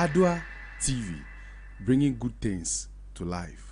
Adoatv, bringing good things to life.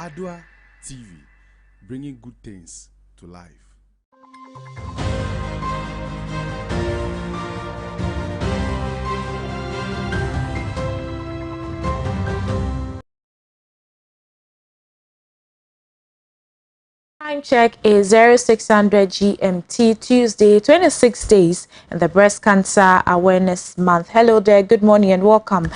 Adoatv, bringing good things to life. Time check is 0600 GMT, Tuesday, 26 days in the Breast Cancer Awareness Month. Hello there, good morning and welcome.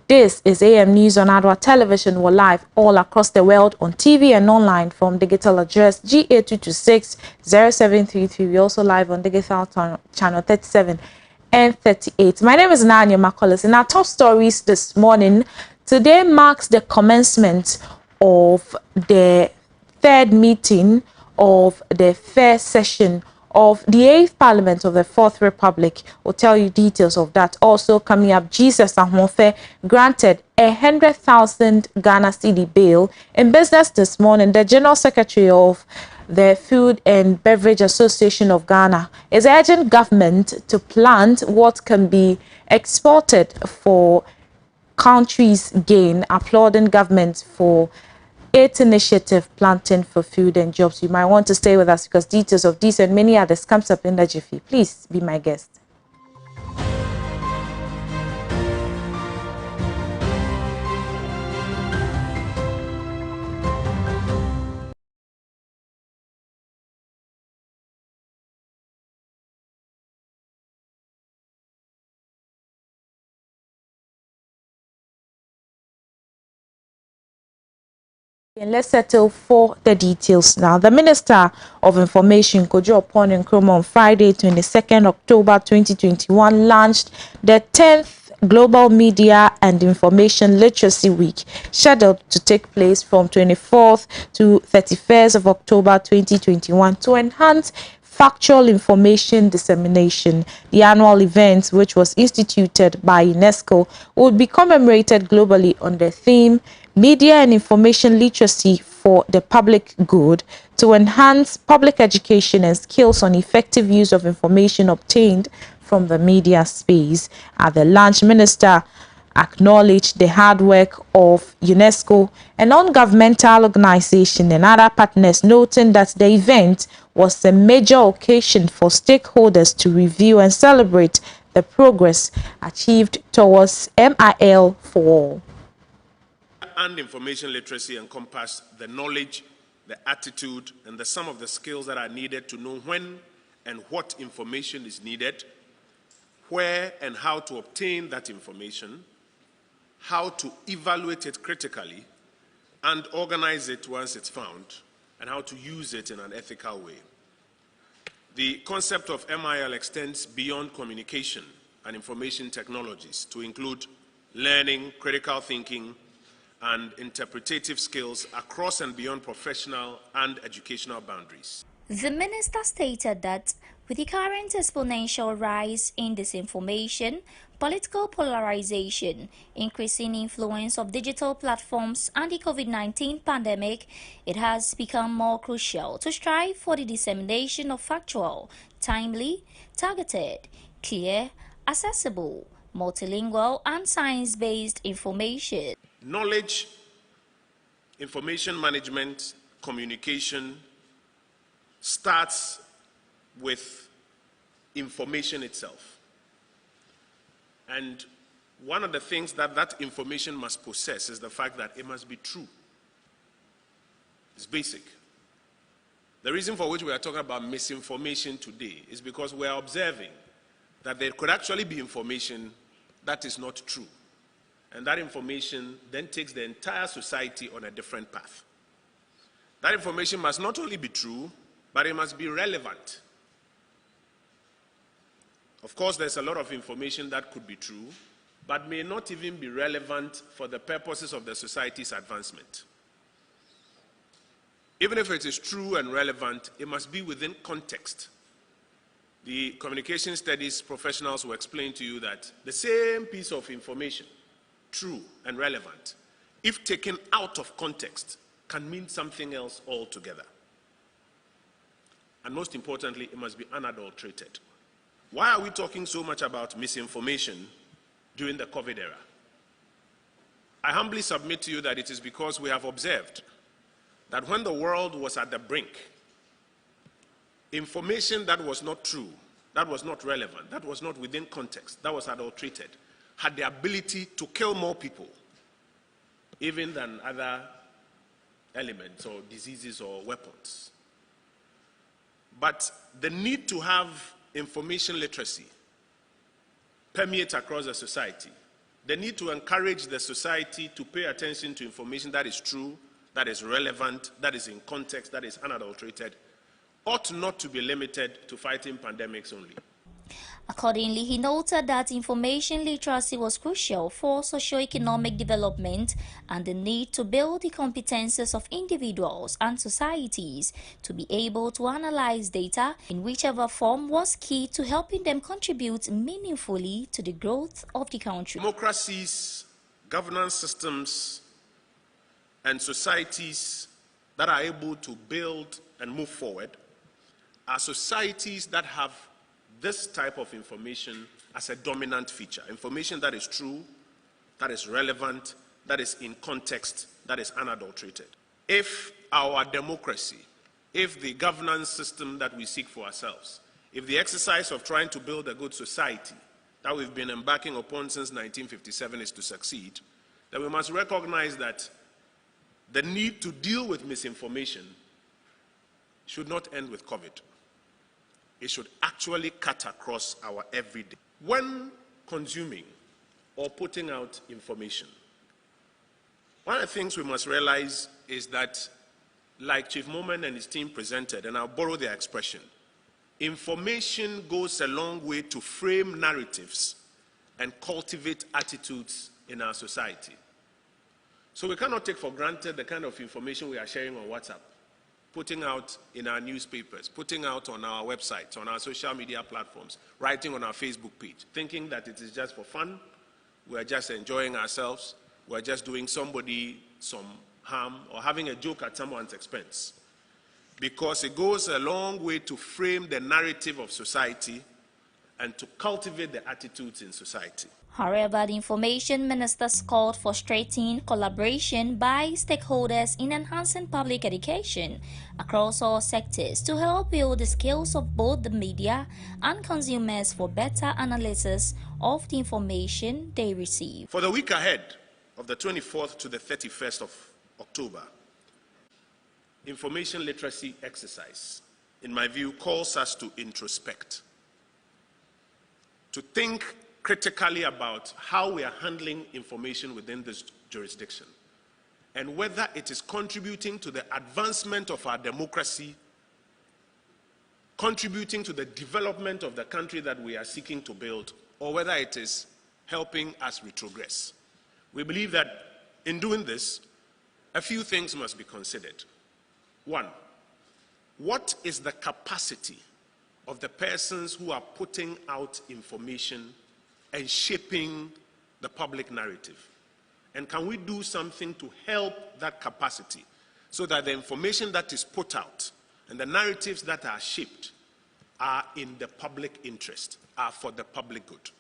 This is AM News on Adoatv Television. We're live all across the world on TV and online from digital address GA226-0733. We're also live on digital channel 37 and 38. My name is Nanya Makolis. In our top stories this morning, today marks the commencement of the third meeting of the first session of the 8th Parliament of the 4th Republic. We'll tell you details of that. Also coming up, Jesus Ahonfe granted 100,000 Ghana cedi bail. In business this morning, the General Secretary of the Food and Beverage Association of Ghana is urging government to plant what can be exported for country's gain, applauding government for its initiative planting for food and jobs. You might want to stay with us because details of these and many others comes up in the jiffy. Please be my guest. And let's settle for the details now. The Minister of Information, Kojo Opon Nkrumah, on Friday, 22nd October 2021, launched the 10th Global Media and Information Literacy Week, scheduled to take place from 24th to 31st of October 2021 to enhance factual information dissemination. The annual event, which was instituted by UNESCO, would be commemorated globally on the theme Media and Information Literacy for the Public Good, to enhance public education and skills on effective use of information obtained from the media space. At the launch, Minister acknowledged the hard work of UNESCO and non-governmental organizations and other partners, noting that the event was a major occasion for stakeholders to review and celebrate the progress achieved towards MIL for all. And information literacy encompass the knowledge, the attitude, and the sum of the skills that are needed to know when and what information is needed, where and how to obtain that information, how to evaluate it critically, and organize it once it's found, and how to use it in an ethical way. The concept of MIL extends beyond communication and information technologies to include learning, critical thinking, and interpretative skills across and beyond professional and educational boundaries. The minister stated that with the current exponential rise in disinformation, political polarization, increasing influence of digital platforms, and the COVID-19 pandemic, it has become more crucial to strive for the dissemination of factual, timely, targeted, clear, accessible, multilingual, and science-based information. Knowledge, information management, communication starts with information itself. And one of the things that that information must possess is the fact that it must be true. It's basic. The reason for which we are talking about misinformation today is because we are observing that there could actually be information that is not true. And that information then takes the entire society on a different path. That information must not only be true, but it must be relevant. Of course, there's a lot of information that could be true, but may not even be relevant for the purposes of the society's advancement. Even if it is true and relevant, it must be within context. The communication studies professionals will explain to you that the same piece of information, true and relevant, if taken out of context, can mean something else altogether. And most importantly, it must be unadulterated. Why are we talking so much about misinformation during the COVID era? I humbly submit to you that it is because we have observed that when the world was at the brink, information that was not true, that was not relevant, that was not within context, that was adulterated, had the ability to kill more people, even than other elements or diseases or weapons. But the need to have information literacy permeate across the society, the need to encourage the society to pay attention to information that is true, that is relevant, that is in context, that is unadulterated, ought not to be limited to fighting pandemics only. Accordingly, he noted that information literacy was crucial for socio-economic development and the need to build the competences of individuals and societies to be able to analyze data in whichever form was key to helping them contribute meaningfully to the growth of the country. Democracies, governance systems, and societies that are able to build and move forward are societies that have this type of information as a dominant feature. Information that is true, that is relevant, that is in context, that is unadulterated. If our democracy, if the governance system that we seek for ourselves, if the exercise of trying to build a good society that we've been embarking upon since 1957 is to succeed, then we must recognize that the need to deal with misinformation should not end with COVID. It should actually cut across our everyday. When consuming or putting out information, one of the things we must realize is that, like Chief Moment and his team presented, and I'll borrow their expression, information goes a long way to frame narratives and cultivate attitudes in our society. So we cannot take for granted the kind of information we are sharing on WhatsApp, putting out in our newspapers, putting out on our websites, on our social media platforms, writing on our Facebook page, thinking that it is just for fun, we're just enjoying ourselves, we're just doing somebody some harm or having a joke at someone's expense. Because it goes a long way to frame the narrative of society and to cultivate the attitudes in society. However, the information ministers called for strengthening collaboration by stakeholders in enhancing public education across all sectors to help build the skills of both the media and consumers for better analysis of the information they receive. For the week ahead of the 24th to the 31st of October, information literacy exercise, in my view, calls us to introspect, to think critically about how we are handling information within this jurisdiction and whether it is contributing to the advancement of our democracy, contributing to the development of the country that we are seeking to build, or whether it is helping us retrogress. We believe that in doing this, a few things must be considered. One, what is the capacity of the persons who are putting out information and shaping the public narrative? And can we do something to help that capacity so that the information that is put out and the narratives that are shaped are in the public interest, are for the public good?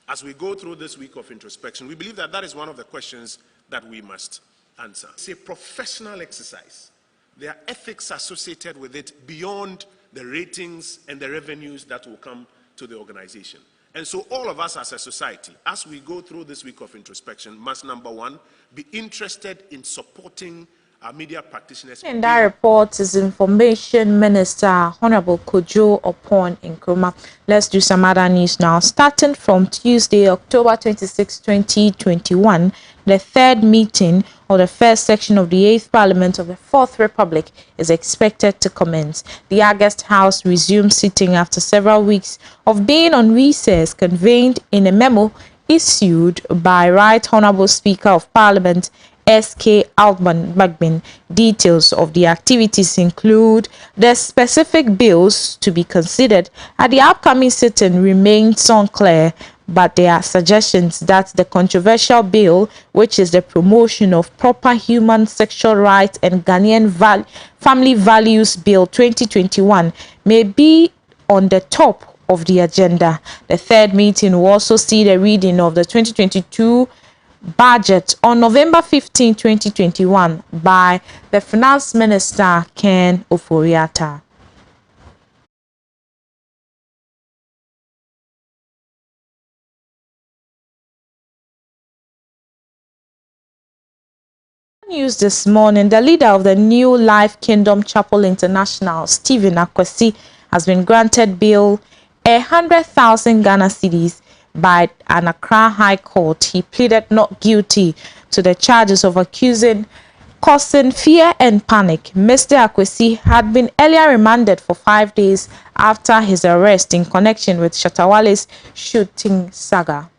As we go through this week of introspection, we believe that that is one of the questions that we must answer. It's a professional exercise. There are ethics associated with it beyond the ratings and the revenues that will come to the organization. And so all of us as a society, as we go through this week of introspection, must, number one, be interested in supporting our media practitioners. In that report is Information Minister Honorable Kojo Opon Nkrumah. Let's do some other news now. Starting from Tuesday, October 26, 2021, the third meeting of the first section of the 8th Parliament of the 4th Republic is expected to commence. The August House resumed sitting after several weeks of being on recess, convened in a memo issued by Right Honorable Speaker of Parliament S.K. Altman Bagbin. Details of the activities include the specific bills to be considered at the upcoming sitting remains unclear, but there are suggestions that the controversial bill, which is the Promotion of Proper Human Sexual Rights and Ghanaian Family Values Bill 2021, may be on the top of the agenda. The third meeting will also see the reading of the 2022 budget on November 15, 2021 by the Finance Minister Ken Ofori-Atta. News this morning, the leader of the New Life Kingdom Chapel International, Stephen Akwesi, has been granted bail 100,000 Ghana cedis by an Accra High Court. He pleaded not guilty to the charges of causing fear and panic. Mr. Akwesi had been earlier remanded for 5 days after his arrest in connection with Shatawale's shooting saga.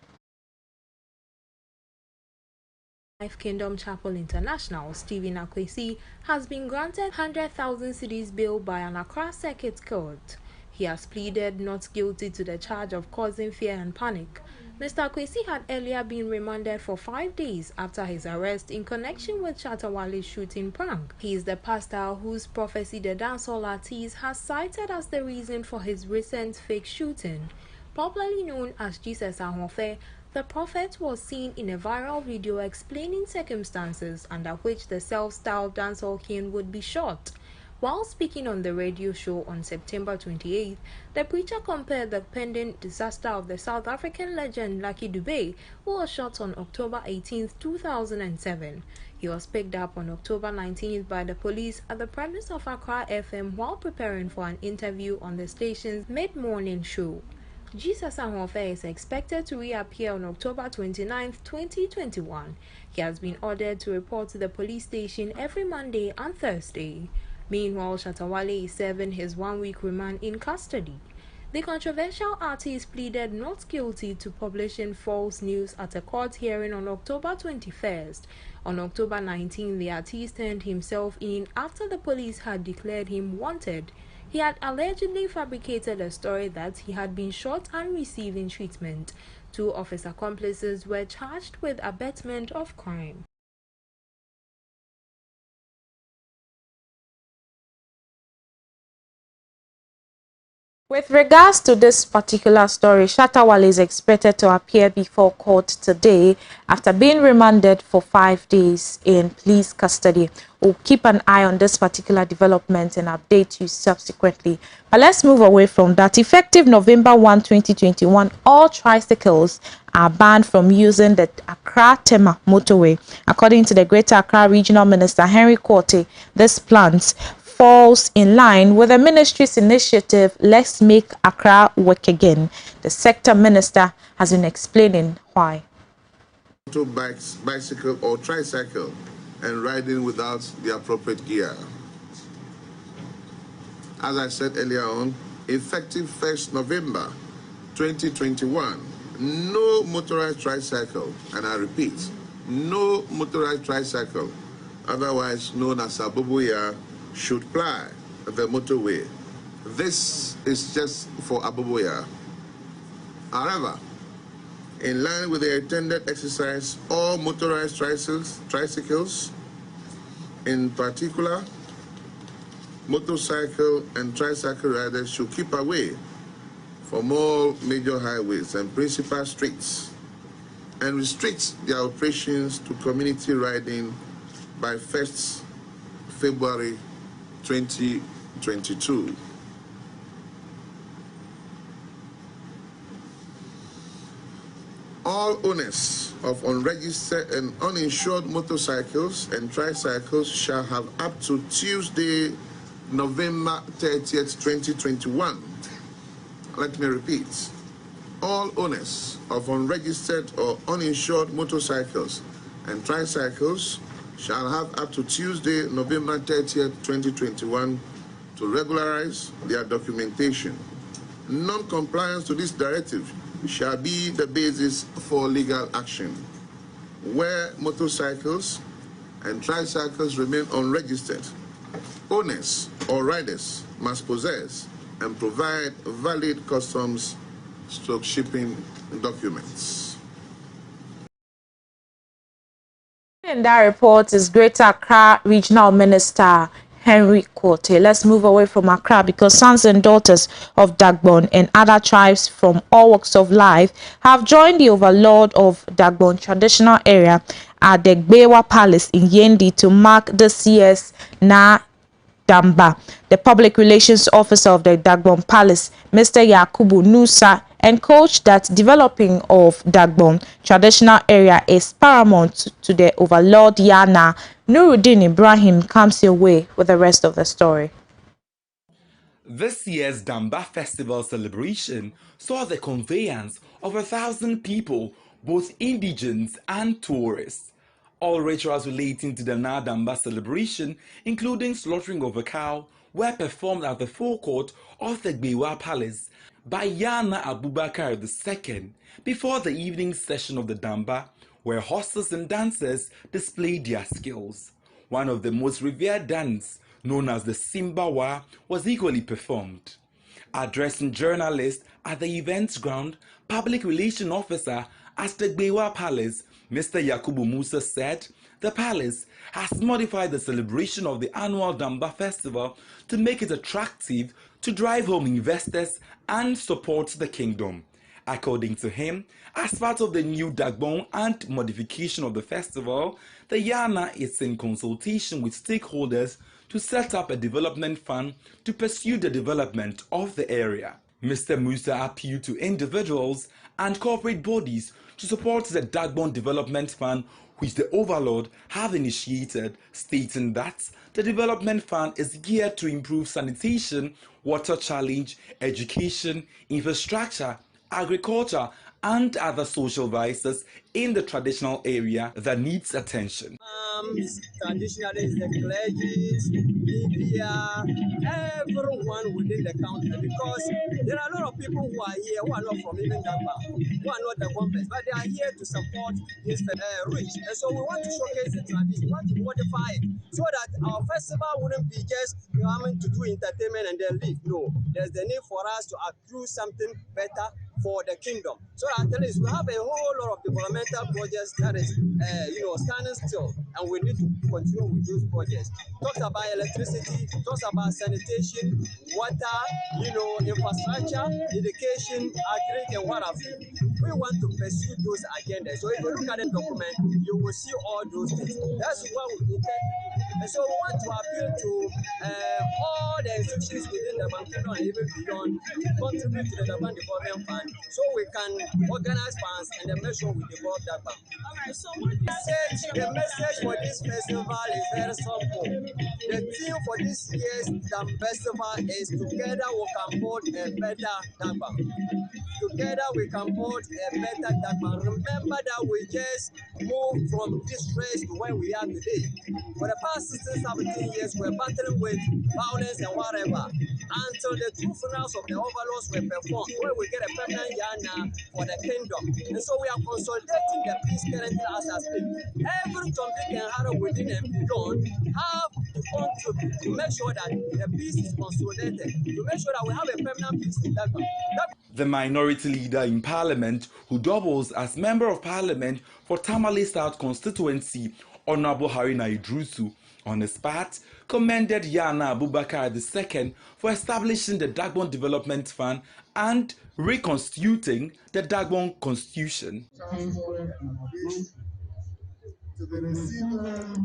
Life Kingdom Chapel International, Stephen Akwesi, has been granted 100,000 cedis bail by an Accra Circuit Court. He has pleaded not guilty to the charge of causing fear and panic. Mr. Akwesi had earlier been remanded for 5 days after his arrest in connection with Shatawale's shooting prank. He is the pastor whose prophecy the dancehall artist has cited as the reason for his recent fake shooting. Popularly known as Jesus Ahofe, the prophet was seen in a viral video explaining circumstances under which the self-styled dancehall king would be shot. While speaking on the radio show on September 28th, the preacher compared the pending disaster of the South African legend Lucky Dube, who was shot on October 18, 2007. He was picked up on October 19th by the police at the premise of Accra FM while preparing for an interview on the station's mid-morning show. Jesus Ahofe is expected to reappear on October 29, 2021. He has been ordered to report to the police station every Monday and Thursday. Meanwhile, Shatawale is serving his 1-week remand in custody. The controversial artist pleaded not guilty to publishing false news at a court hearing on October 21st. On October 19, the artist turned himself in after the police had declared him wanted. He had allegedly fabricated a story that he had been shot and receiving treatment. 2 of his accomplices were charged with abetment of crime. With regards to this particular story, Shatawale is expected to appear before court today after being remanded for 5 days in police custody. We'll keep an eye on this particular development and update you subsequently. But let's move away from that. Effective November 1, 2021, all tricycles are banned from using the Accra-Tema motorway. According to the Greater Accra Regional Minister Henry Quartey, this plans falls in line with the ministry's initiative, Let's Make Accra Work Again. The sector minister has been explaining why. Motorbikes, bicycle or tricycle and riding without the appropriate gear. As I said earlier on, effective 1st November 2021, no motorized tricycle, and I repeat, no motorized tricycle, otherwise known as Aboboya, should ply the motorway. This is just for Aboboya. However, in line with the intended exercise, all motorized tricycles, in particular, motorcycle and tricycle riders should keep away from all major highways and principal streets and restrict their operations to community riding by 1st February 2022. All owners of unregistered and uninsured motorcycles and tricycles shall have up to Tuesday, November 30th, 2021. Let me repeat. All owners of unregistered or uninsured motorcycles and tricycles shall have up to Tuesday, November 30th, 2021 to regularize their documentation. Non-compliance to this directive shall be the basis for legal action. Where motorcycles and tricycles remain unregistered, owners or riders must possess and provide valid customs/shipping documents. In that report is Greater Accra Regional Minister Henry Quartey. Let's move away from Accra because sons and daughters of Dagbon and other tribes from all walks of life have joined the overlord of Dagbon traditional area at the Gbewa Palace in Yendi to mark this year's Na Damba. The public relations officer of the Dagbon Palace, Mr. Yakubu Nusa, encouraged that developing of Dagbon traditional area is paramount to the overlord Yana. Nuruddin Ibrahim comes your way with the rest of the story. This year's Damba Festival celebration saw the conveyance of 1,000 people, both indigents and tourists. All rituals relating to the Na Damba celebration, including slaughtering of a cow, were performed at the forecourt of the Gbewa Palace by Yana Abubakar II before the evening session of the Damba, where hostess and dancers displayed their skills. One of the most revered dance, known as the Simbawa, was equally performed. Addressing journalists at the event's ground, public relations officer at the Gbewa Palace, Mr. Yakubu Musa said the palace has modified the celebration of the annual Damba Festival to make it attractive to drive home investors and support the kingdom. According to him, as part of the new Dagbon and modification of the festival, the Yana is in consultation with stakeholders to set up a development fund to pursue the development of the area. Mr. Musa appealed to individuals and corporate bodies to support the Dagbon Development Fund, which the Overlord have initiated, stating that the development fund is geared to improve sanitation, water challenge, education, infrastructure, agriculture, and other social vices in the traditional area that needs attention. Traditionally, the clergies, media, everyone within the country, because there are a lot of people who are here who are not from even Damba, who are not the complex, but they are here to support this rich. And so we want to showcase the tradition, we want to modify it so that our festival wouldn't be just coming to do entertainment and then leave. No, there's the need for us to accrue something better for the kingdom. So I'm telling you, we have a whole lot of developmental projects that is, standing still, and we need to continue with those projects. Talks about electricity, talks about sanitation, water, infrastructure, education, agri, and what have you. We want to pursue those agendas. So if you look at the document, you will see all those things. That's what we intend to do. And so we want to appeal to all the institutions within the banking and even beyond to contribute to the Urban Development Fund so we can organize funds and then make sure we develop that fund. All right, so the message for this festival is very simple. The theme for this year's Dam Festival is Together We Can Build a Better Dagba. Together we can build a better Dagba. Remember that we just moved from distress to where we are today. For the past 16, 17 years, we're battling with violence and whatever until the two funerals of the overlords were performed, where we get a permanent yana for the kingdom. And so we are consolidating the peace currently as I speak. Every Dick and Harrow within and beyond have to contribute to make sure that the peace is consolidated, to make sure that we have a permanent peace in Dagba. The minority leader in parliament, who doubles as member of parliament for Tamale South constituency, Honorable Haruna Idrusu, on his part, commended Yana Abubakar II for establishing the Dagbon Development Fund and reconstituting the Dagbon Constitution. To the receiving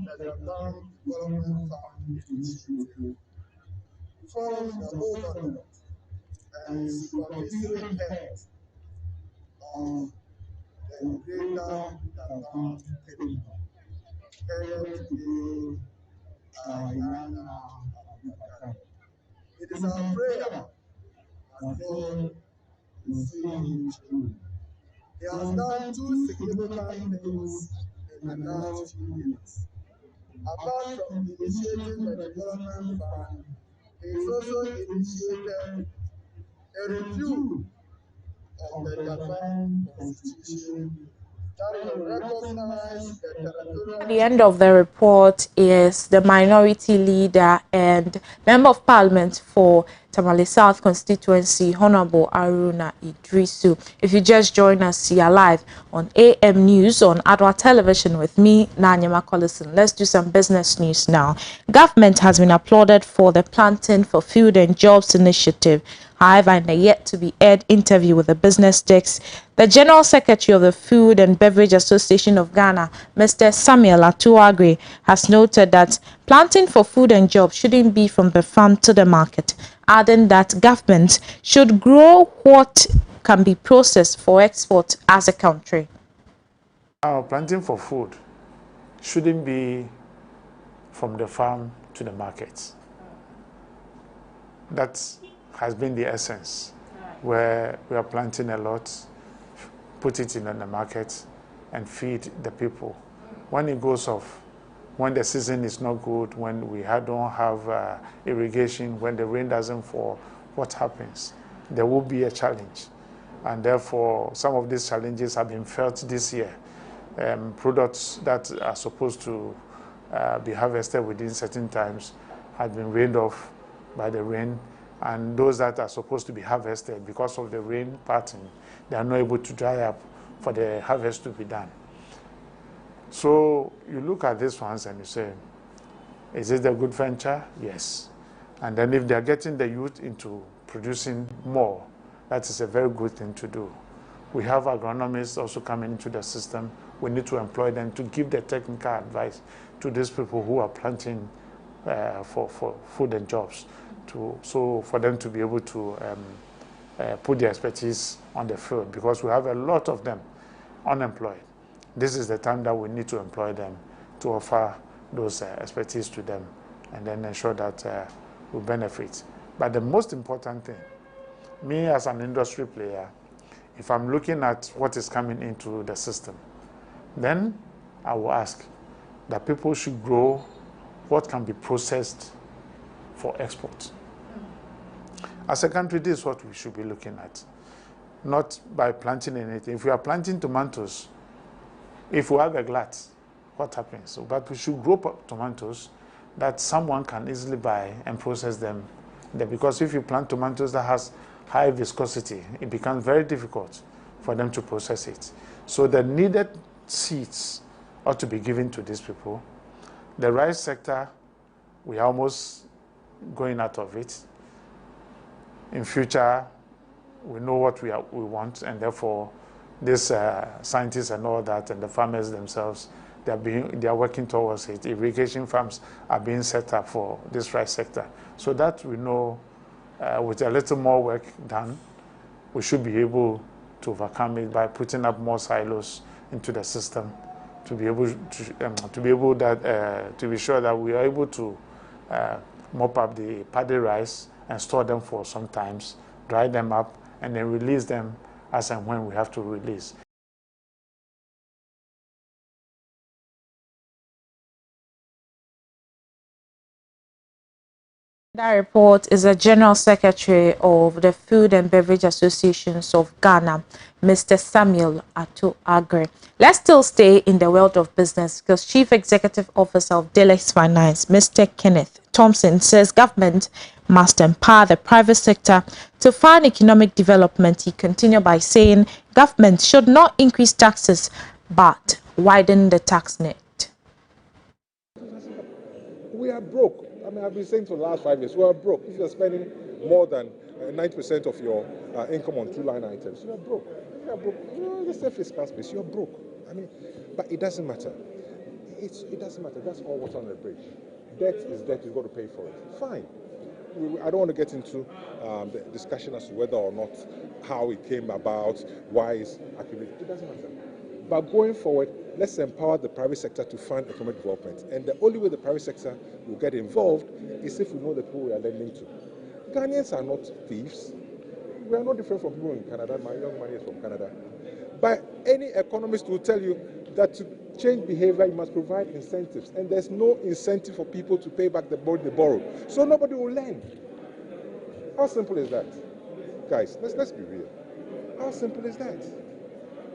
that the Bank Development Fund initiative from the overlord and supervisory head of the greater Dagbon kingdom, headed to Yana Abubakar. It is our prayer that God will see him through. He has done two significant things in the last 2 years. Apart from initiating the development fund, he has also initiated a review of the Japan Constitution that will recognize the territorial. At the end of the report is the minority leader and member of parliament for Tamale South constituency, Honorable Haruna Idrisu. If you just join us here live on AM News on Adoatv Television with me, Nanyama Collison. Let's do some business news now. Government has been applauded for the Planting for Food and Jobs initiative. However, in a yet-to-be-aired interview with the business desk, the General Secretary of the Food and Beverage Association of Ghana, Mr. Samuel Atuagre, has noted that planting for food and jobs shouldn't be from the farm to the market, adding that government should grow what can be processed for export as a country. Planting for food shouldn't be from the farm to the market. That has been the essence, where we are planting a lot, put it in the market, and feed the people. When it goes off, when the season is not good, when we don't have irrigation, when the rain doesn't fall, what happens? There will be a challenge. And therefore, some of these challenges have been felt this year. Products that are supposed to be harvested within certain times have been rained off by the rain, and those that are supposed to be harvested because of the rain pattern, they are not able to dry up for the harvest to be done. So you look at these ones and you say, is it a good venture? Yes. And then if they're getting the youth into producing more, that is a very good thing to do. We have agronomists also coming into the system. We need to employ them to give the technical advice to these people who are planting for food and jobs, so for them to be able to put their expertise on the field, because we have a lot of them unemployed. This is the time that we need to employ them to offer those expertise to them and then ensure that we benefit. But the most important thing, me as an industry player, if I'm looking at what is coming into the system, then I will ask that people should grow what can be processed for export. As a country, this is what we should be looking at, not by planting anything. If we are planting tomatoes, if we have a glut, what happens? But we should grow tomatoes that someone can easily buy and process them there, because if you plant tomatoes that has high viscosity, it becomes very difficult for them to process it. So the needed seeds ought to be given to these people. The rice sector, we are almost going out of it. In future, we know what we want, and therefore, these scientists and all that, and the farmers themselves, they are working towards it. Irrigation farms are being set up for this rice sector. So that we know, with a little more work done, we should be able to overcome it by putting up more silos into the system to be able to be sure that we are able to mop up the paddy rice and store them for some times, dry them up, and then release them as and when we have to release. That report is the General Secretary of the Food and Beverage Associations of Ghana, Mr. Samuel Adoatv. Let's still stay in the world of business because Chief Executive Officer of Deluxe Finance, Mr. Kenneth Thompson, says government must empower the private sector to fund economic development. He continued by saying government should not increase taxes but widen the tax net. We are broke. I mean, I've been saying for the last 5 years, we are broke. If you're spending more than 90% of your income on 2 line items, you are broke. If you are broke, let's say fiscal space, you're broke. I mean, but it doesn't matter. It doesn't matter. That's all water on the bridge. Debt is debt. You've got to pay for it. Fine. I don't want to get into the discussion as to whether or not how it came about, why it's accumulated. It doesn't matter. But going forward, let's empower the private sector to fund economic development. And the only way the private sector will get involved is if we know the people we are lending to. Ghanaians are not thieves. We are no different from people in Canada. My young man is from Canada. But any economist will tell you that to change behavior, you must provide incentives. And there's no incentive for people to pay back the money they borrowed. So nobody will lend. How simple is that? Guys, let's be real. How simple is that?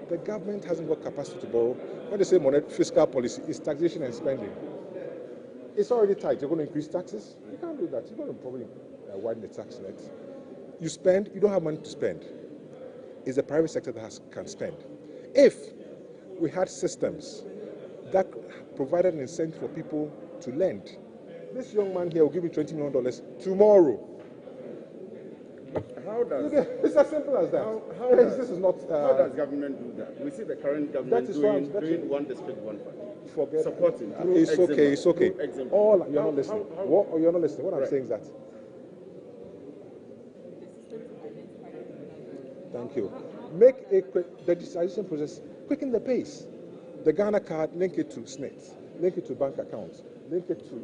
The government hasn't got capacity to borrow. When they say fiscal policy, it's taxation and spending. It's already tight. You're going to increase taxes? You can't do that. You're going to probably widen the tax net. You spend, you don't have money to spend. It's the private sector that can spend. If we had systems that provided an incentive for people to lend, this young man here will give me $20 million tomorrow. How does it's as simple as that. How does government do that? We see the current government doing one district, one party. Forget supporting. It's okay. It's okay. All you're not listening. You're not listening. What I'm saying is that. Thank you. Make a quick the digitization process, quicken the pace. The Ghana card, link it to SNIT, link it to bank accounts, link it to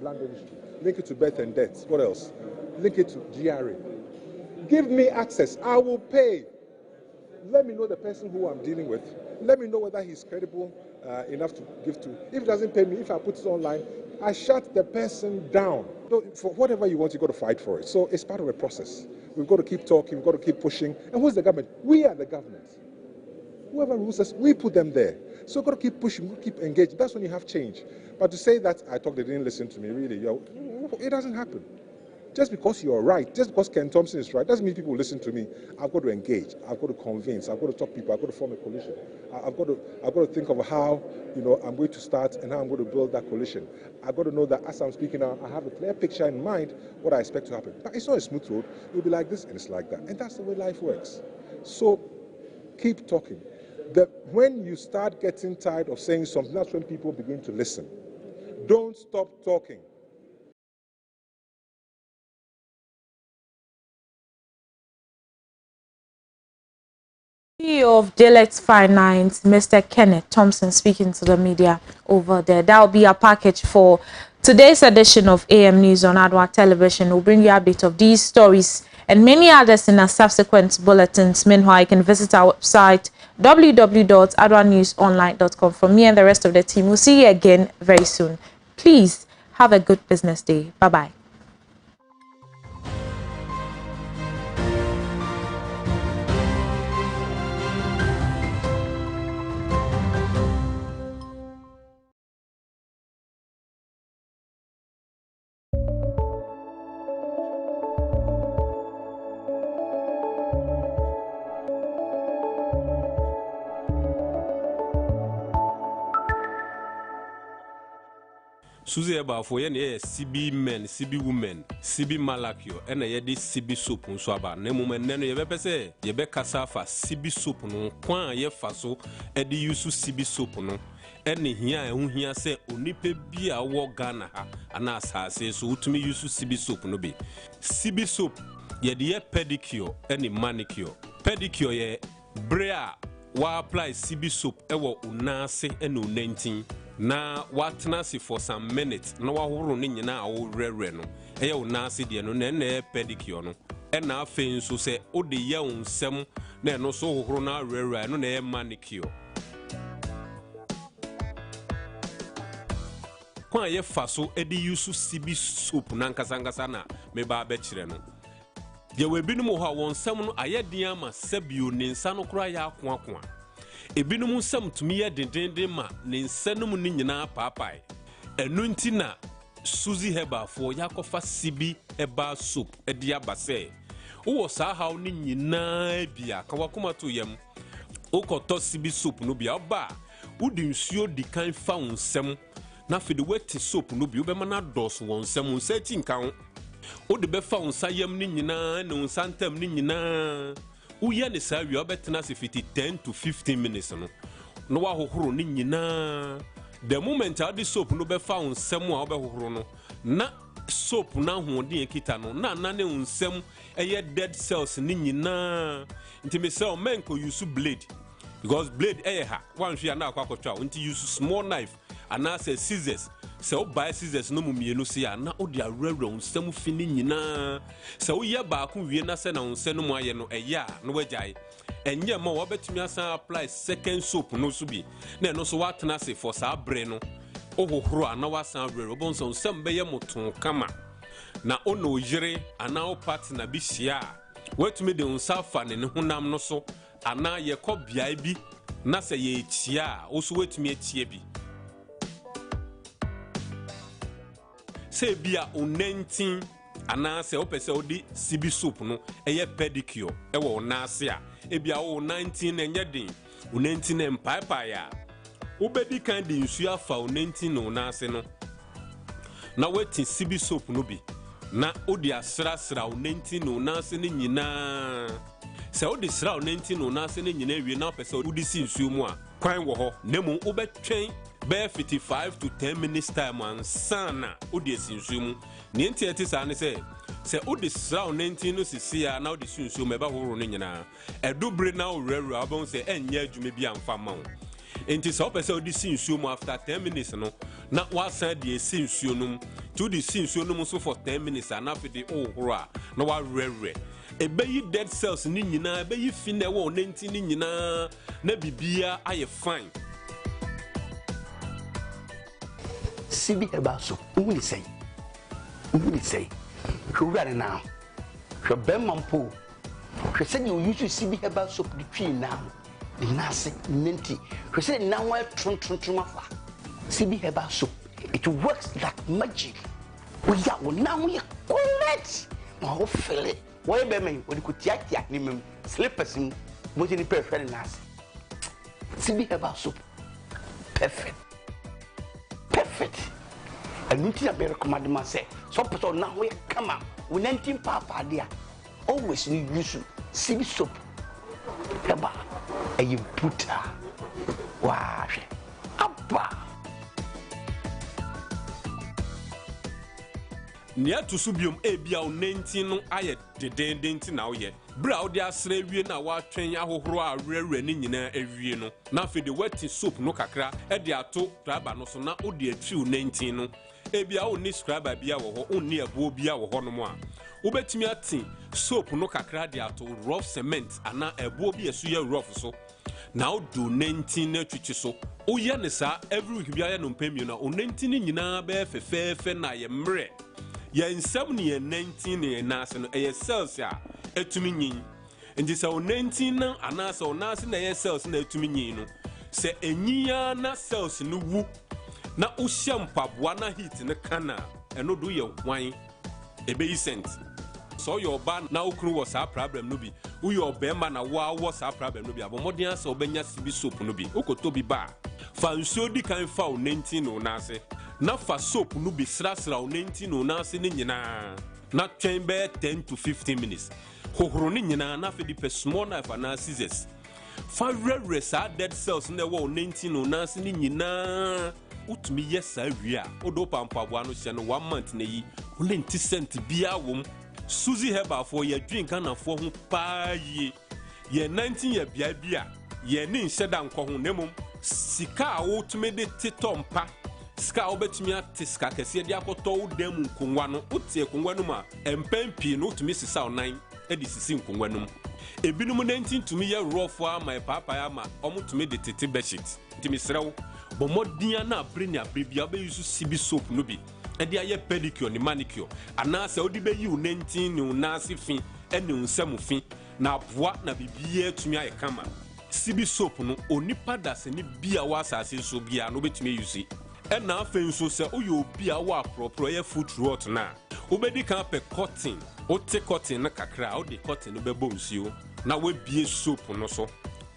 land registry, link it to birth and death. What else? Link it to GRA. Give me access. I will pay. Let me know the person who I'm dealing with. Let me know whether he's credible enough to give to. If he doesn't pay me, if I put it online, I shut the person down. So for whatever you want, you've got to fight for it. So it's part of a process. We've got to keep talking. We've got to keep pushing. And who's the government? We are the government. Whoever rules us, we put them there. So we've got to keep pushing. We've got to keep engaged. That's when you have change. But to say that I talked, they didn't listen to me, really, it doesn't happen. Just because you're right, just because Ken Thompson is right, doesn't mean people listen to me. I've got to engage. I've got to convince. I've got to talk to people. I've got to form a coalition. I've got to think of how I'm going to start and how I'm going to build that coalition. I've got to know that as I'm speaking now, I have a clear picture in mind what I expect to happen. But it's not a smooth road. It'll be like this and it's like that, and that's the way life works. So keep talking. When you start getting tired of saying something, that's when people begin to listen. Don't stop talking. CEO of Deluxe Finance, Mr. Kenneth Thompson, speaking to the media over there. That will be a package for today's edition of AM News on Adoatv Television. We'll bring you updates of these stories and many others in our subsequent bulletins. Meanwhile, you can visit our website www.adoatnewsonline.com. From me and the rest of the team, we'll see you again very soon. Please have a good business day. Bye-bye. Susie about for ye CB men, CB women, CB malakio, and a yedi CB soap on swaba. Ne moment neno ye bepe se, ye be kasa fa CB soap no, kwa ye faso, edi yusu CB soap no. Eni hiya hiya se onipe bia wo Ghana ha, ana asase so utumi yusu CB soap no be. CB soap, ye di ye pedicure, eni manicure. Pedicure ye brea wa apply CB soap ewo unase eni unentin. Na watnasi for some minutes na wahoro ne nyina a wo rere no eye wo nase de no na pedicure no na afei nso se o de ye onsem na no so hohoro na rere no na manicure kwa ye faso e de use CB soap na nkasa na me ba be kire no de we binum ho a wonsem no ayedin ama sabio ne nsa no kura ya akoakoa ebinum nsam tumi ye dendenden ma ne nsanum ni nyina paapae enu nti na Suzy Herbal for yakofa CB Herbal soap edi abase wo sa haw ni nyina bia ka wakoma to yam ukoto CB soap no bia ba udi nsuo di kan fa onsam na fede wet soap no bia be mana dos wonsam nsa nkan wo de be fa onsa yam ni nyina ne onsa ntam ni nyina uya ne sa wi obetena se fiti 10 to 15 minutes no wa hohoro ni nyina the moment adi soap no be fa onsem a obehohoro no na soap na hoodin ekita no na ne onsem eye dead cells ni nyina nti me say o men ko use blade because blade ha wan hwe na akwakotwa nti use small knife and say scissors se o buy scissors no mumienu se ya na o de awrawra onsem fini nyina se o ye ba ko wie na se na onsem no mu aye no eya no wagyae enye ma wo betumi asan apply second soap no so bi na no so watena se for sa bre no o hohoro ana wasan awrawra bon so onsem be ye moton kama na o no yire ana o partner bi hia watumi de onsa fa ne honam no so ana ye kɔ biai bi na se ye chia o so watumi atie bi se bia onentin ana se opese odi CB soap no eye pedicure ewo onase a ebia o 19 enye din onentin empaipa ya obedi kan di nsu afa onentin no onase no na wetin CB soap no bi na odi asra onentin no onase ne nyina se odi sra onentin no onase ne nyina wie na opese odi si nsu mu a kwan wo ho nemu obetwen be 55 to 10 minutes time and sana odi esinsumu ni enti etisa ne se odi sra 19 no sisi ya na odi sunsumu eba horo no nyina edubre na orewura abon se enye adwuma bi amfa ma wo enti se opese odi sunsumu after 10 minutes no na wasan de esinsumu to di sunsumu so for 10 minutes and after the ohoro a na wa rewure ebeyi dead cells ni nyina ebeyi fine wo 19 ni nyina na bibia aye fine CB Herbal soap, who say? Sugar now. Your Bemampo. She said you use CB Herbal soap the tree now. The Nasi Ninti. She said now I CB Herbal soap. It works like magic. We are now we are correct. My feel it. Why be me? When you could yak nimem slippers in what any perfect Nasi. CB Herbal soap. Perfect. And nothing I be recommend myself. So person now we come out. We 19 papa there. Always need use CB soap. Eba, and you put her. Wash. Abba. Nia to subium ebia o 19 no aye dedendenti na wo ye bra wo de asra wie na wa twen ahohoro a rewre ni nyina awie no na fe de wet soap no kakra e de ato traba no so na wo de atwi o 19 no ebia wo ni scriber bia wo ho onni abo bia wo ho no mo a wo betimi ati soap no kakra de ato rough cement ana abo bia so ye rough so na wo do 19 na twitwi so wo ye ne sa every week bia ye no mpamio na o 19 ni nyina be fefefe na ye mre ya nsam ni 19 ni nase no e cells a etumi nyin nti se o 19 na anase o nase na ye cells na etumi nyin no se enyiya na cells no wu na o hyampaboa na heat ne kana eno do ye hwan ebeyi cent so your ban na okru wo sa problem no bi wo your bema na wo sa problem no bi abomodin asa obenya CB soap no bi okoto bi ba fa nsuo di kan fa o 19 no nase na fa soap no bi srasra o nenti no na se ne nyina na twɛn bɛ 10 to 15 minutes hohoro ne nyina na fa di pe small knife na scissors fa rere sa dead cells na wo nenti no na se ne nyina utumi yesa wi a odo pampaboa no hye no 1 month na yi o 90 cent bia wom Suzy Herbal for your drink and for who pa ye 19 year bia ye nin sheda nko ho nemum sika wo tumi de titompa sika wo betumi atiska kese de akoto wo dem nkonwa no utie konwa no ma empempi no tumi sisa onan edi sisi nkonwa no ebinum 19 tumi ye rough ama papa ya ma omutumi de tete bedsheet timi srew bo modin na abreni abrebia be use sibi soap no bi edi aye pedicure ni manicure anase odi be yi 19 ni unase fin eni unsemu fin na aboa na bibie tumi aye kama sibi soap no onipa dase ni bia wa asase so bia no betumi use ena afen so se oyo bia wa propro ye foot rot na obedi kan pe cotton o te cotton na kakra o de cotton no be bonsuo na we bie soap no so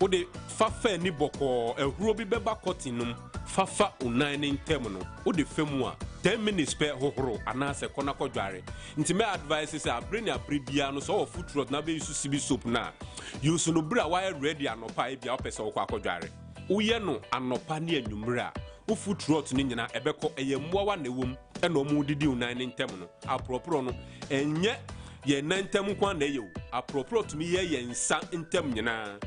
o de fafa ni boko ehuro bi beba cotton num fafa unan ni ntem no o de femu a 10 minutes per hohoro anase kona kodware ntime advice say abreni abrebia no so foot rot na be use sibi soap na use no bra wa ready anopa e bia opese wo akwadware uye no anopa ne anwumre a wo foot rot ni nyina ebeko eyemwa wa na ewom e no mu didi unan ni ntem no apropro no enye ye nantem kwan na ye apropro tumi ye nsa ntem nyina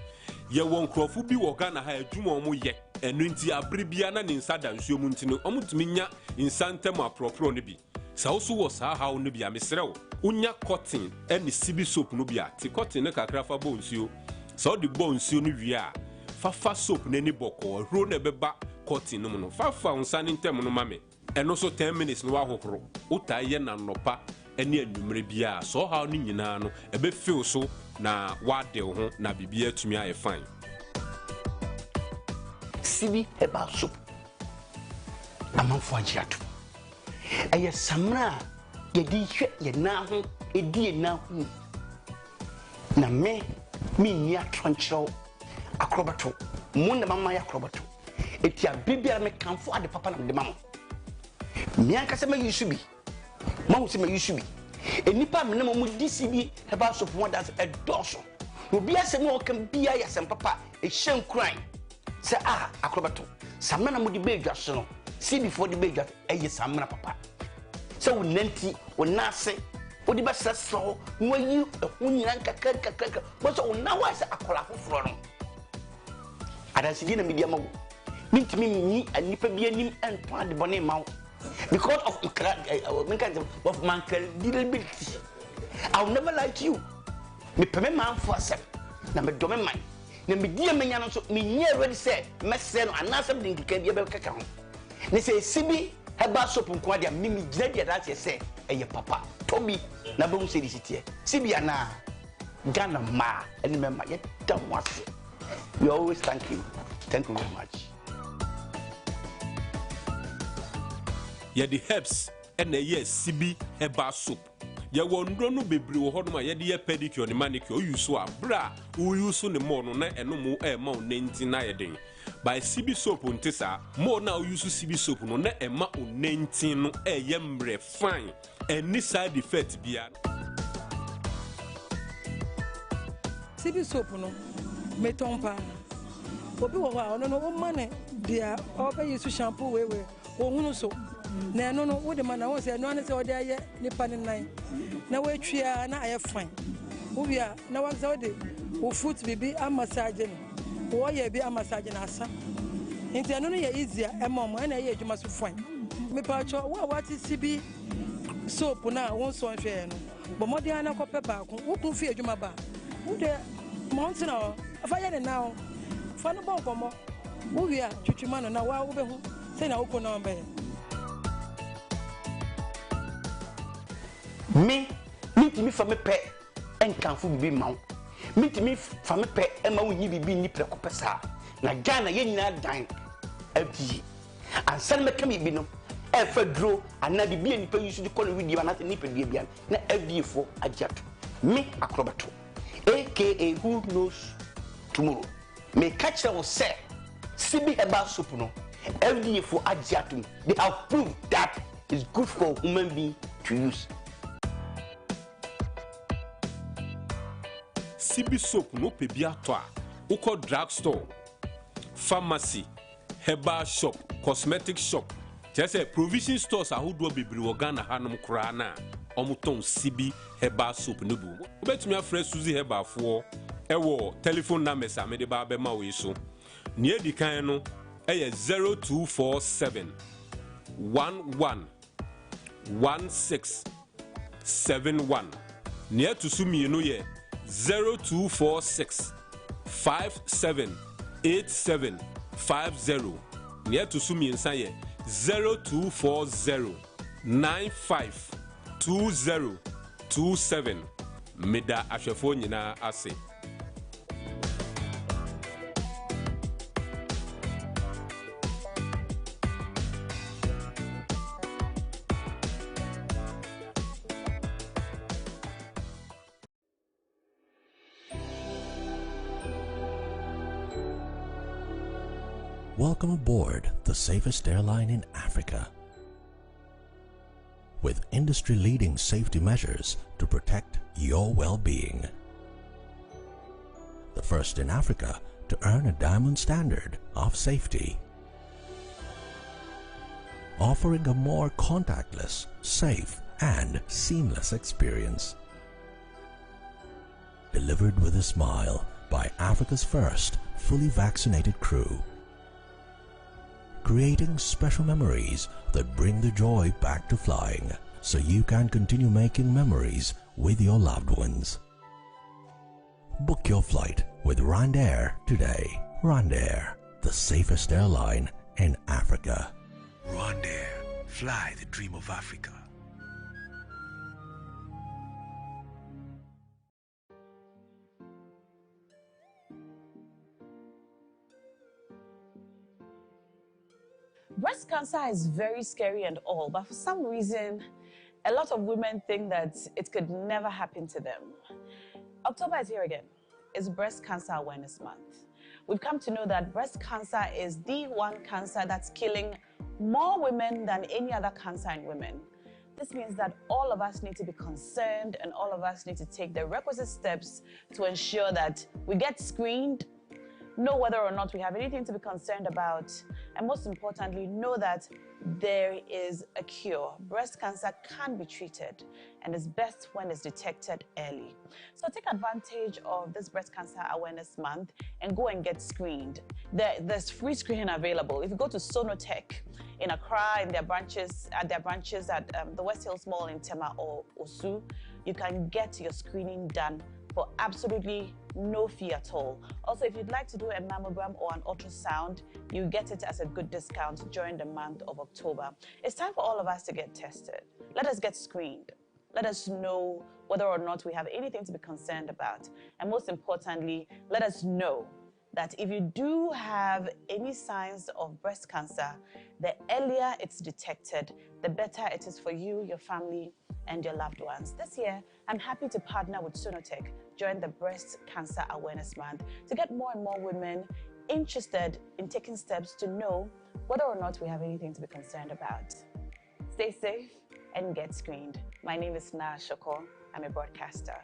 ye won krofu bi wo Ghana ha adwuma omo ye enu nti abrebia na ne nsa da nsuo mu nti no omutumi nya insantem apropro no bi sa wo so wo sa ha wo no bi amesrew unya cotton eni sibi soap no bi a ti cotton ne kakra fa bo nsuo sa wo di bo nsuo no wi a fa soap ne ni boko ro na beba cotton no no fa unsa ne ntem no mame eno so 10 minutes no wa hohoro uta ye na nopa eni anwumre bia so ha no nyina no ebe feel so na wade ho na bibia tumi aye fine Sibi Herbal soap amanfo agiato aye samra ye di hwe ye na ho edi na ho na me ni atronchiro akrobato mu na mama ya akrobato eti abibia me kanfo ade papa na de mama mi anka se ma yusubi ma wo se ma yusubi enipa me na mo di Sibi Herbal soap mo da e doso obi asem o kan bia ya sem papa e hyen kran se akrobato samna na mo di bedwa so no si before di bedwa eye samna papa se wo nanti wo nase wo di basa so no yi ehunyan kakaka bo so na wa se akola foforo no adansi di na media mawo mintimi ni anipa bi anim ento ade bone mawo because of my credibility. I'll never lie to you. Me peme man for asem na me dome man na me die menya no so me nye ready say message no anasem de nkeka bia be keka ho ne say Sibi Herbal soap nko ade me gina dia that say eye papa Toby na be say di sitie Sibi ana Ghana ma any member yet don't want it. We always thank you very much. Ye the herbs and ye Sibi Herbal soap ye wondro no bebre wo hodoma ye de ye pedicure ni manicure use so abra wo use ne mo no na eno mo e ma 90 na ye den by Sibi soap ntisa mo na wo use Sibi soap no na e ma 90 no e ye mre fine any side effect bia Sibi soap no metompa obi wo ha ono no wo mane dia oba use shampoo we wo hunu so na no wo de mana wo se no ane se wo de aye nipa ne nan na wo atwia na aye fine wo bia na wo za wo de wo foot bibi amassage no wo ye bi amassage na asa enti eno no ye easy e mom na ye adwuma so fine me pa cho wo wati Sibi soap na wo so hwe no bo modi ana ko pe ba ko wo kun fi adwuma ba wo de mountain na afa ye ne na wo fa no bon komo wo bia twitwima no na wa wo be hu se na wo ko na mbe Me mitimi fa me pe enkanfo bibi mawo mitimi fa me pe e ma wonyi bibi ni preko pesa na Ghana ye nyina dan abi ansan me kam bibi no e fa dro ana bibi ni pa yusu di kono video na ni pedie bia na abiefo agiato me akrobato aka who knows tomorrow me catch them say Sibi Herbal soap no FDA for Adoatv, they have proved that it's good for human being to use. CB soap no pebiatwa, uko drugstore, pharmacy, herbal shop, cosmetic shop. Just a provision stores are who do be Ghana Hanum Krana, Omuton CB herbal soap nubu. Bet me a fresh Suzy herbal for ewo telephone numbers a made ba bema we so. Near the kano 0247 11 1671. Near to Sumi no ye 0246 578750. Near to Sumi and Saye 0240 952027. Meda Ashafo nyina ase. Welcome aboard the safest airline in Africa. With industry-leading safety measures to protect your well-being. The first in Africa to earn a diamond standard of safety. Offering a more contactless, safe, and seamless experience. Delivered with a smile by Africa's first fully vaccinated crew. Creating special memories that bring the joy back to flying, so you can continue making memories with your loved ones. Book your flight with RwandAir today. RwandAir, the safest airline in Africa. RwandAir, fly the dream of Africa. Breast cancer is very scary and all, but for some reason, a lot of women think that it could never happen to them. October is here again. It's Breast Cancer Awareness Month. We've come to know that breast cancer is the one cancer that's killing more women than any other cancer in women. This means that all of us need to be concerned and all of us need to take the requisite steps to ensure that we get screened, know whether or not we have anything to be concerned about, and most importantly, know that there is a cure. Breast cancer can be treated and is best when it's detected early. So take advantage of this Breast Cancer Awareness Month and go and get screened. There's free screening available. If you go to Sonotech in Accra, at their branches at the West Hills Mall in Tema or Osu, you can get your screening done for absolutely no fee at all. Also, if you'd like to do a mammogram or an ultrasound, you get it as a good discount during the month of October. It's time for all of us to get tested. Let us get screened. Let us know whether or not we have anything to be concerned about. And most importantly, let us know that if you do have any signs of breast cancer, the earlier it's detected, the better it is for you, your family, and your loved ones. This year, I'm happy to partner with Sonotech during the Breast Cancer Awareness Month to get more and more women interested in taking steps to know whether or not we have anything to be concerned about. Stay safe and get screened. My name is Na Shoko. I'm a broadcaster.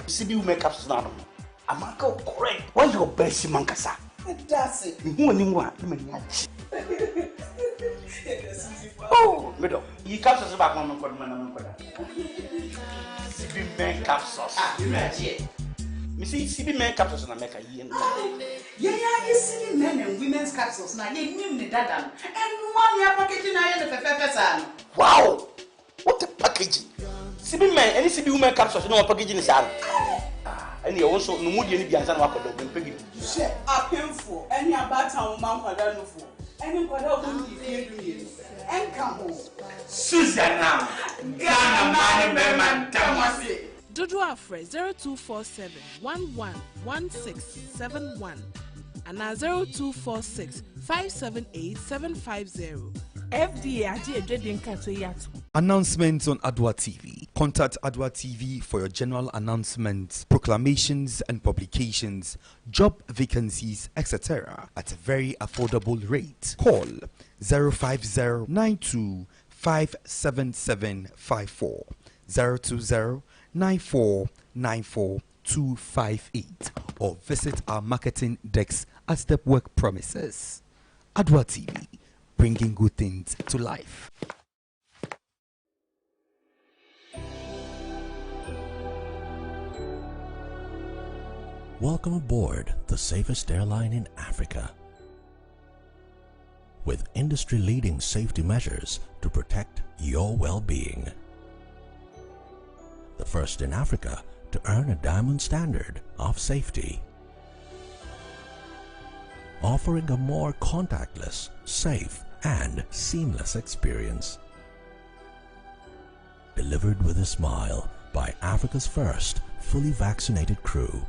CB makeup snap. I'm not correct. What's your best mankasa? That's it. Who anyone? Oh, middle. You can't say about one CB makeup sauce. Ah, you see, CB makeup sauce and I make a yen. Yeah, you see men and women's capsules now. You name the dada. And one year packaging I am the Wow! What a packaging! See me man, any see women capsules, no packaging is out. And you also no mood any biansan wako do pegi. Share a painful any about town man kwada no for. Any kwada won di fie and come home. Susanna, Ghana man man tamase. Dodo Afre 0247 111671 and 0246 578 750. FDA Announcements on Adoatv. Contact Adoatv for your general announcements, proclamations and publications, job vacancies, etc. at a very affordable rate. Call 050-92-57754, 020-9494-258, or visit our marketing desk at Stepwork premises. Adoatv, bringing good things to life. Welcome aboard the safest airline in Africa. With industry-leading safety measures to protect your well-being. The first in Africa to earn a diamond standard of safety. Offering a more contactless, safe, and seamless experience. Delivered with a smile by Africa's first fully vaccinated crew.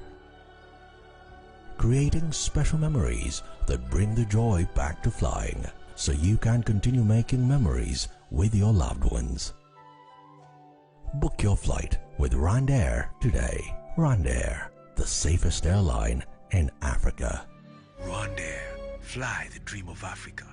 Creating special memories that bring the joy back to flying, so you can continue making memories with your loved ones. Book your flight with RwandAir today. RwandAir, the safest airline in Africa. RwandAir, fly the dream of Africa.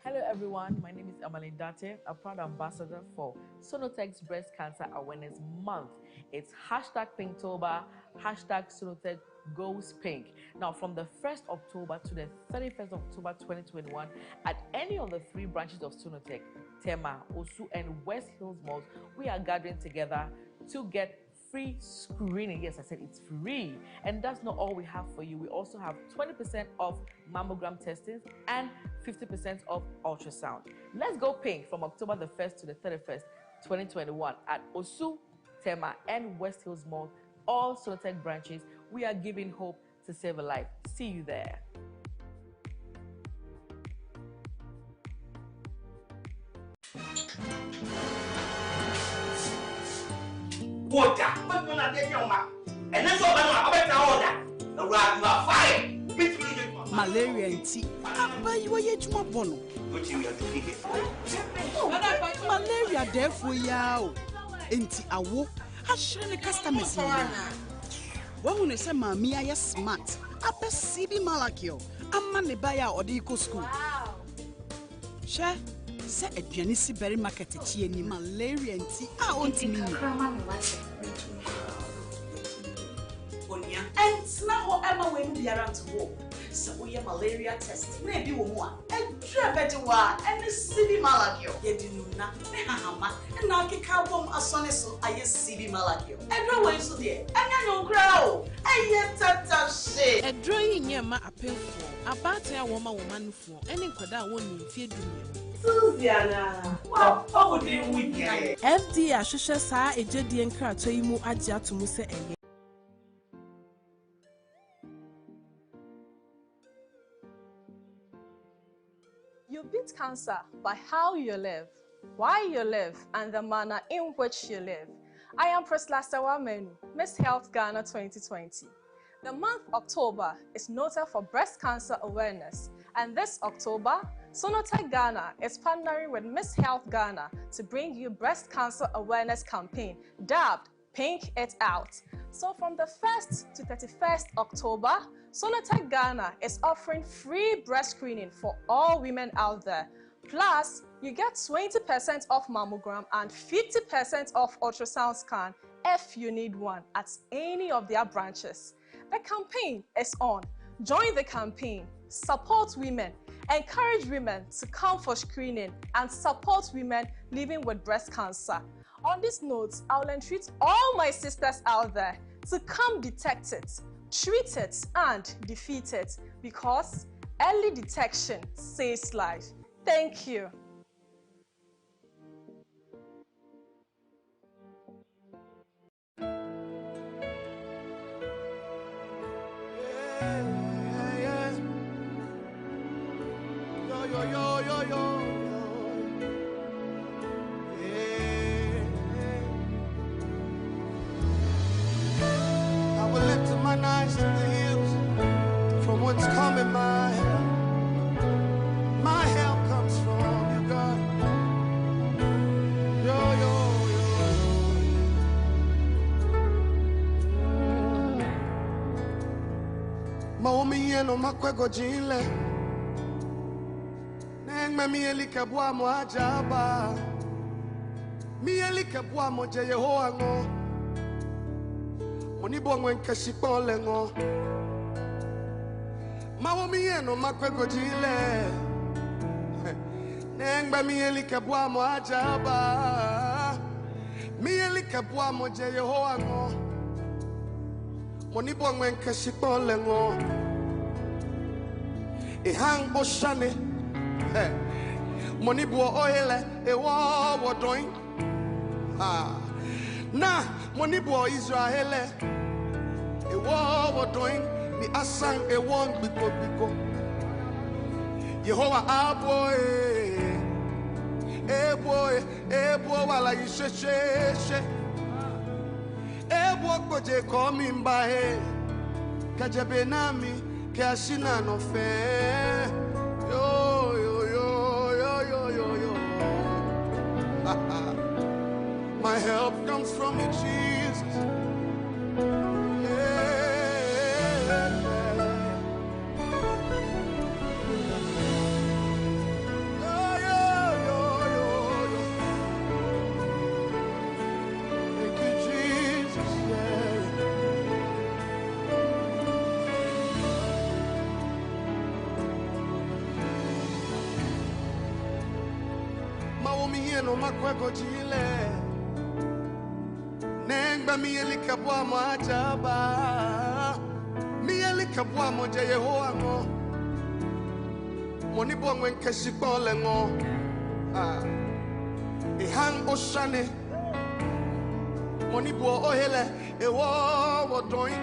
Hello everyone, my name is Emily Date, a proud ambassador for Sonotech's Breast Cancer Awareness Month. It's hashtag Pinktober, hashtag Sonotech Goes Pink. Now from the 1st October to the 31st October 2021, at any of the 3 branches of Sonotech, Tema, Osu and West Hills Malls, we are gathering together to get free screening. Yes, I said it's free. And that's not all we have for you. We also have 20% off mammogram testing and 50% off ultrasound. Let's go pink from October the 1st to the 31st, 2021 at Osu, Tema, and West Hills Mall, all Sonotech branches. We are giving hope to save a life. See you there. Water, but when I get your mouth, and that's all I'm order. The rock you are fire. Malaria and tea. But you are yet more bono. What you have to figure? Malaria, therefore, yao. Enti awo. I shouldn't the customers. When you say, Mammy, I am smart. I perceive Malakio. I'm money buyer or the eco school. Share. Say a pianisi berry market ni malaria and tea. I want to mean. And now Emma when we are to walk. So we have malaria test. Maybe one. And try better one. And the CB Malakio. Yet you know not. And now kick out bomb as soon as I CB Malakio. And no way so there. And I know grow. And yet that shit. A drawing your ma appeal for. About a woman for. Any quada won't mean fear. Susanna, what would you with me? FD Ashusha sa a jedi and crat so you move Adia to Musa and you beat cancer by how you live, why you live, and the manner in which you live. I am Priscilla Sawamenu, Miss Health Ghana 2020. The month October is noted for breast cancer awareness, and this October, Sonotech Ghana is partnering with Miss Health Ghana to bring you breast cancer awareness campaign dubbed Pink It Out. So from the 1st to 31st October, Sonotech Ghana is offering free breast screening for all women out there. Plus, you get 20% off mammogram and 50% off ultrasound scan if you need one at any of their branches. The campaign is on. Join the campaign. support women, encourage women to come for screening, and support women living with breast cancer. On this note, I will entreat all my sisters out there to come detect it, treat it, and defeat it, because early detection saves life. Thank you. I will lift my eyes to the hills, from whence cometh my help. My help comes from you, God. Yo, yo, yo. Maomi yeno makwego jile, nengme mielike bwa mo ajaba, mielike bwa mo je Yehowa ngo. Moni bongo nkeshi pole ngo. Maomi yeno makwego jile, nengbe mielike bwa mo ajaba, mielike bwa mo je Yehowa ngo. Moni bongo nkeshi pole ngo. Hang boshane, moni bo oile, wo wodoing. Na moni bo Israele, wo wodoing. Ni asang won biko. Yehovah aboy, boy, wala she. Boy koje komi mbahe, kajabe nami. Kashina no fair. Yo. My help comes from you, Jesus. Thank you, Jesus. No makwego jile, nengba mielika bwa mo ajaba, mielika bwa mo je Yehowa ngo. Moni bo ngwen keshi pole ngo. Hang oshane, moni bo ohele wo wodoing.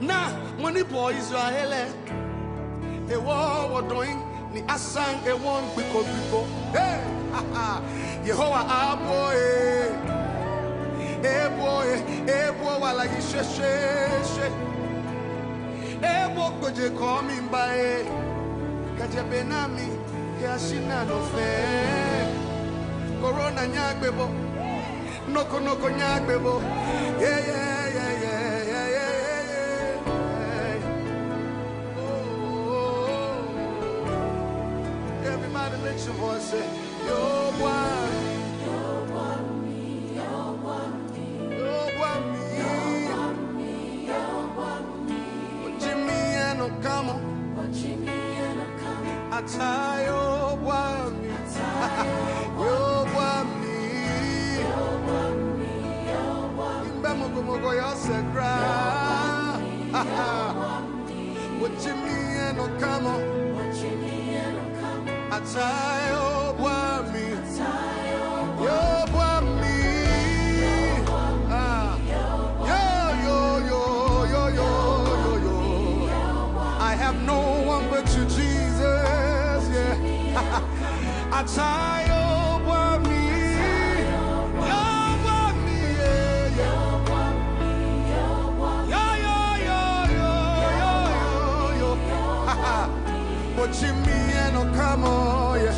Na moni bo Israele wo wodoing. Ni asang won biko. Hey, Yehovah aboy, boy, wala she. Boy koje komi mbae, kajabe nami kashina no fe. Corona nyagbebo, noko nyagbebo. Yeah. Everybody lift your voice, say, you're one. Jimmy and Okamo. Atayo wami. You're one. Imbemogo yosekra. Jimmy and Okamo. Atayo wami. You're wami. I have no one but you, Jesus. Yeah. Atayo wami. You're wami. Yo. But Jimmy and Okamo, yeah.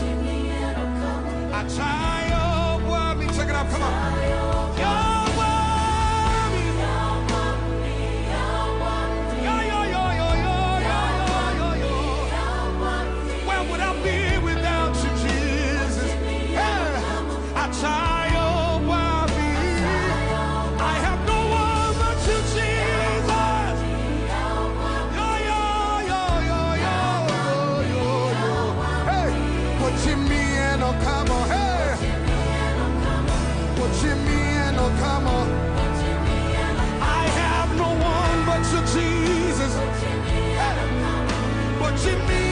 no, come on. I have no one but you, Jesus. But you need